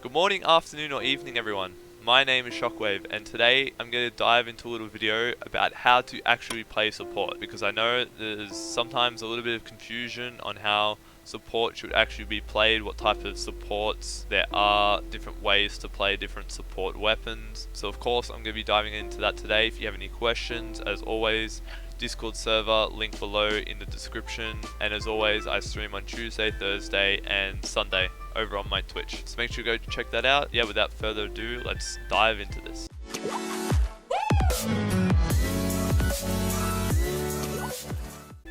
Good morning, afternoon, or evening, everyone. My name is ShockWavee, and today I'm going to dive into a little video about how to actually play support, because I know there's sometimes a little bit of confusion on how support should actually be played, what type of supports there are, different ways to play different support weapons. So of course I'm going to be diving into that today. If you have any questions, as always, Discord server, link below in the description, and as always I stream on Tuesday, Thursday and Sunday over on my Twitch, so make sure you go check that out. Yeah, without further ado, let's dive into this.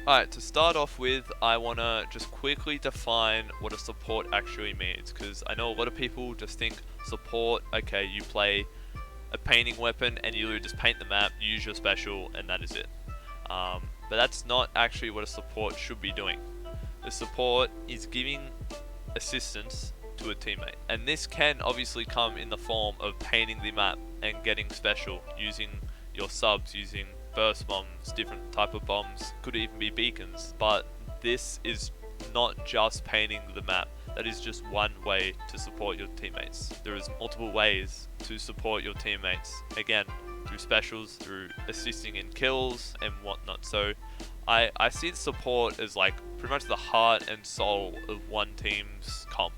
Alright, to start off with, I want to just quickly define what a support actually means, because I know a lot of people just think support, okay, you play a painting weapon and you just paint the map, use your special, and that is it. But that's not actually what a support should be doing. The support is giving assistance to a teammate, and this can obviously come in the form of painting the map and getting special, using your subs, using burst bombs, different type of bombs, could even be beacons. But this is not just painting the map. That is just one way to support your teammates. There is multiple ways to support your teammates, again, through specials, through assisting in kills and whatnot. So I see the support as like pretty much the heart and soul of one team's comp,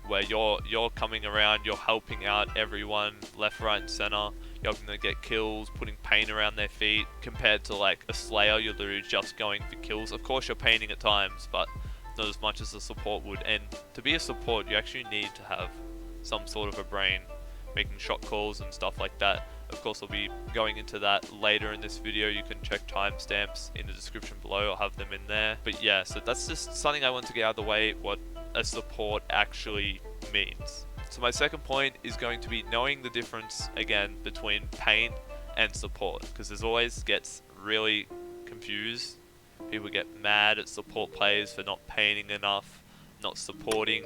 where you're coming around, you're helping out everyone left, right and center, you're helping them get kills, putting paint around their feet, compared to like a slayer, you're literally just going for kills. Of course you're painting at times, but not as much as a support would. And to be a support, you actually need to have some sort of a brain, making shot calls and stuff like that. Of course, I'll be going into that later in this video. You can check timestamps in the description below. I'll have them in there. But yeah, so that's just something I want to get out of the way, what a support actually means. So my second point is going to be knowing the difference, again, between paint and support, because there's always gets really confused. People get mad at support players for not painting enough, not supporting.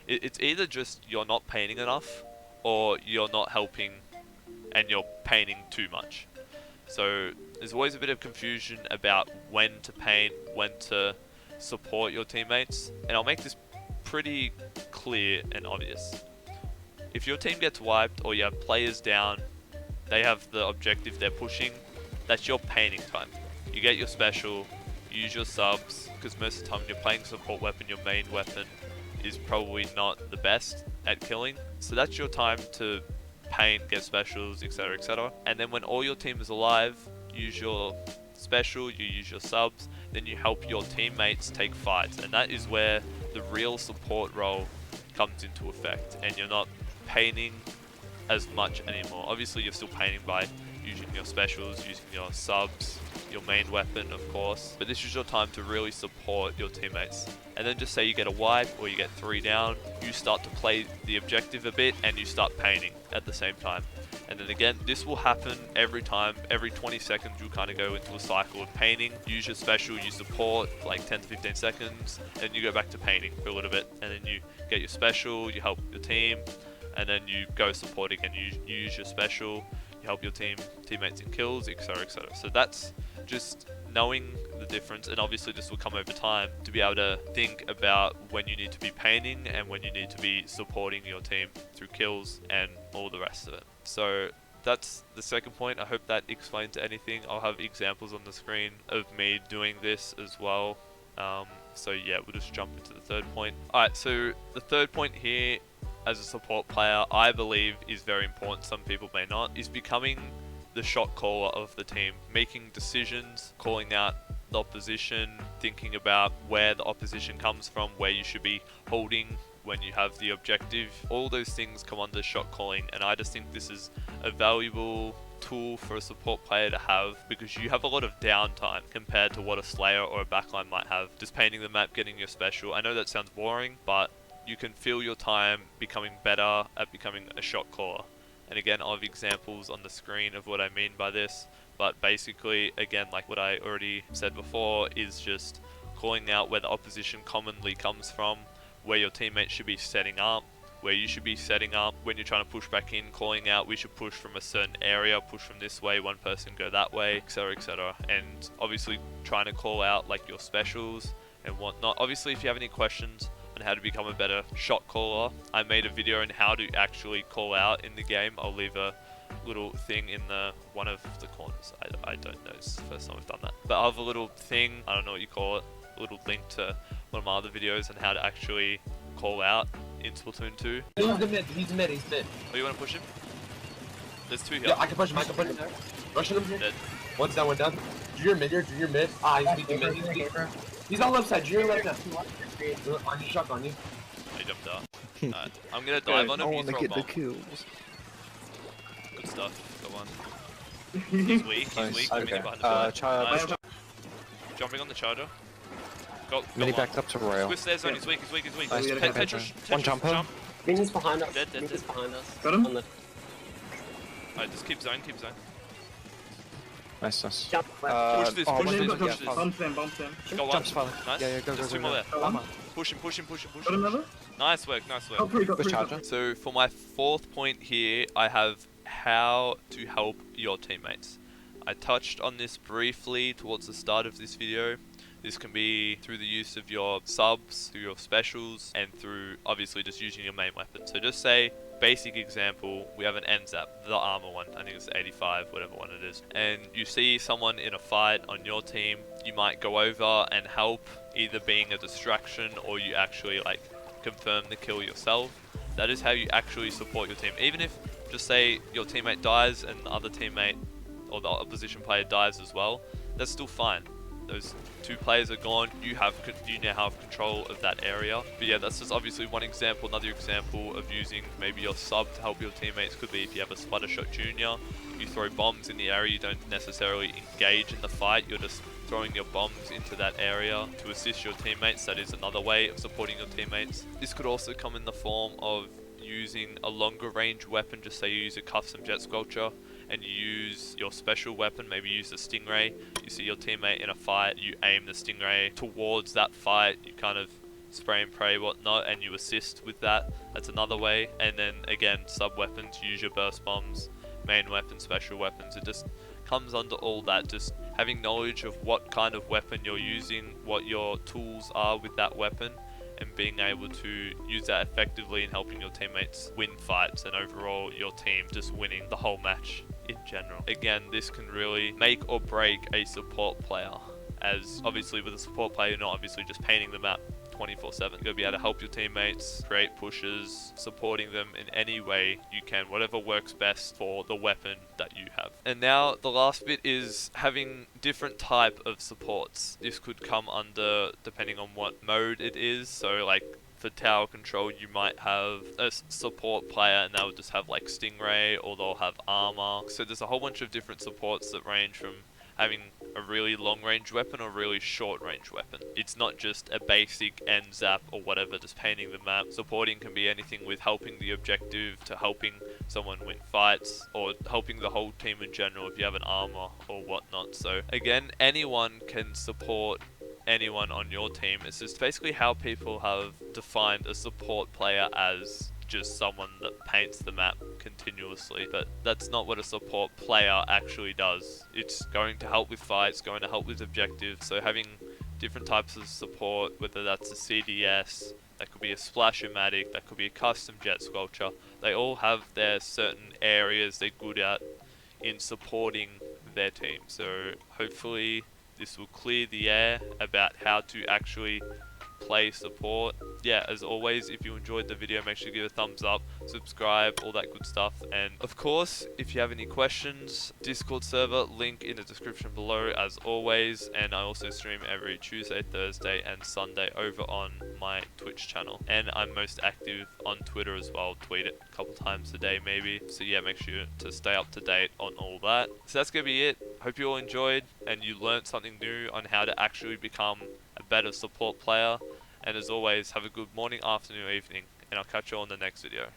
It's either just you're not painting enough, or you're not helping and you're painting too much. So there's always a bit of confusion about when to paint, when to support your teammates, and I'll make this pretty clear and obvious. If your team gets wiped or you have players down, they have the objective they're pushing, that's your painting time. You get your special, you use your subs, because most of the time when you're playing support weapon, your main weapon is probably not the best at killing. So that's your time to paint, get specials, etc, etc. And then when all your team is alive, use your special, you use your subs, then you help your teammates take fights, and that is where the real support role comes into effect, and you're not painting as much anymore. Obviously you're still painting by using your specials, using your subs, your main weapon of course, but this is your time to really support your teammates. And then just say you get a wipe or you get 3 down, you start to play the objective a bit and you start painting at the same time. And then again, this will happen every time. Every 20 seconds you'll kind of go into a cycle of painting, use your special, you support for like 10 to 15 seconds, and you go back to painting for a little bit, and then you get your special, you help your team, and then you go supporting and you use your special, you help your teammates in kills, etc, etc. So that's just knowing the difference, and obviously this will come over time to be able to think about when you need to be painting and when you need to be supporting your team through kills and all the rest of it. So that's the second point. I hope that explains anything. I'll have examples on the screen of me doing this as well. So yeah, we'll just jump into the third point. Alright, so the third point here, as a support player, I believe is very important, some people may not, is becoming the shot caller of the team, making decisions, calling out the opposition, thinking about where the opposition comes from, where you should be holding when you have the objective. All those things come under shot calling, and I just think this is a valuable tool for a support player to have, because you have a lot of downtime compared to what a slayer or a backline might have. Just painting the map, getting your special. I know that sounds boring, but you can feel your time becoming better at becoming a shot caller. And again, I'll have examples on the screen of what I mean by this, but basically, again, like what I already said before, is just calling out where the opposition commonly comes from, where your teammates should be setting up, where you should be setting up when you're trying to push back in, calling out we should push from a certain area, push from this way, one person go that way, etc, etc. And obviously trying to call out like your specials and whatnot. Obviously if you have any questions, on how to become a better shot caller. I made a video on how to actually call out in the game. I'll leave a little thing in one of the corners. I don't know, it's the first time I've done that. But I have a little thing, I don't know what you call it, a little link to one of my other videos on how to actually call out in Splatoon 2. He's mid. Oh, you want to push him? There's two here. Yeah, I can push him. Rushing him. Dead. One's down, one down. Junior mid. Ah, he's weak mid. He's on left side. Junior left now. On you, shock on you. I jumped out. Alright, I'm gonna dive on him. I You want to throw a get the bomb. kills. Good stuff. Got one. He's weak. He's Nice. weak. Okay. Mini behind the pillar. Nice. Nice. Jumping on the charger. Got Mini one. backed up to rail. Twist there, zone. He's weak. Nice. Tetris, jumper. jump. Minions behind us. Dead. Minions behind us. Got him? On the Alright, just keep zone. Nice. jump. Push this, push one this, down, push yeah, this. Bump him. Got one. Jumps fine. Nice. Yeah, go. Just two more there. Push him. Got another? Nice work. Got three. Good charger. So for my fourth point here, I have how to help your teammates. I touched on this briefly towards the start of this video. This can be through the use of your subs, through your specials, and through obviously just using your main weapon. So just say, basic example, we have an NZAP, the armor one, I think it's 85, whatever one it is. And you see someone in a fight on your team, you might go over and help, either being a distraction or you actually like confirm the kill yourself. That is how you actually support your team. Even if, just say your teammate dies and the other teammate or the opposition player dies as well, that's still fine. Those two players are gone, you now have control of that area. But yeah, that's just obviously one example. Another example of using maybe your sub to help your teammates could be if you have a Splattershot Junior, you throw bombs in the area, you don't necessarily engage in the fight, you're just throwing your bombs into that area to assist your teammates. That is another way of supporting your teammates. This could also come in the form of using a longer range weapon. Just say you use a custom jet sculpture and you use your special weapon, maybe use the stingray. You see your teammate in a fight, you aim the stingray towards that fight, you kind of spray and pray whatnot, and you assist with that. That's another way. And then again, sub weapons, use your burst bombs, main weapon, special weapons. It just comes under all that, just having knowledge of what kind of weapon you're using, what your tools are with that weapon, and being able to use that effectively in helping your teammates win fights and overall your team just winning the whole match in general. Again, this can really make or break a support player, as obviously with a support player you're not obviously just painting the map 24/7. You're going to be able to help your teammates, create pushes, supporting them in any way you can, whatever works best for the weapon that you have. And now the last bit is having different type of supports. This could come under, depending on what mode it is, so like for tower control you might have a support player and they'll just have like stingray, or they'll have armor. So there's a whole bunch of different supports that range from having a really long range weapon or really short range weapon. It's not just a basic NZAP or whatever, just painting the map. Supporting can be anything with helping the objective to helping someone win fights, or helping the whole team in general if you have an armor or whatnot. So again, anyone can support anyone on your team. It's just basically how people have defined a support player as just someone that paints the map continuously, but that's not what a support player actually does. It's going to help with fights, going to help with objectives. So having different types of support, whether that's a CDS, that could be a Splash-O-Matic, that could be a custom jet sculpture, they all have their certain areas they're good at in supporting their team. So hopefully this will clear the air about how to actually play support. Yeah, as always, if you enjoyed the video, make sure to give a thumbs up, subscribe, all that good stuff. And of course, if you have any questions, Discord server, link in the description below as always. And I also stream every Tuesday, Thursday and Sunday over on my Twitch channel. And I'm most active on Twitter as well, tweet it a couple times a day maybe. So yeah, make sure to stay up to date on all that. So that's gonna be it. Hope you all enjoyed and you learned something new on how to actually become a better support player. And as always, have a good morning, afternoon, evening, and I'll catch you on the next video.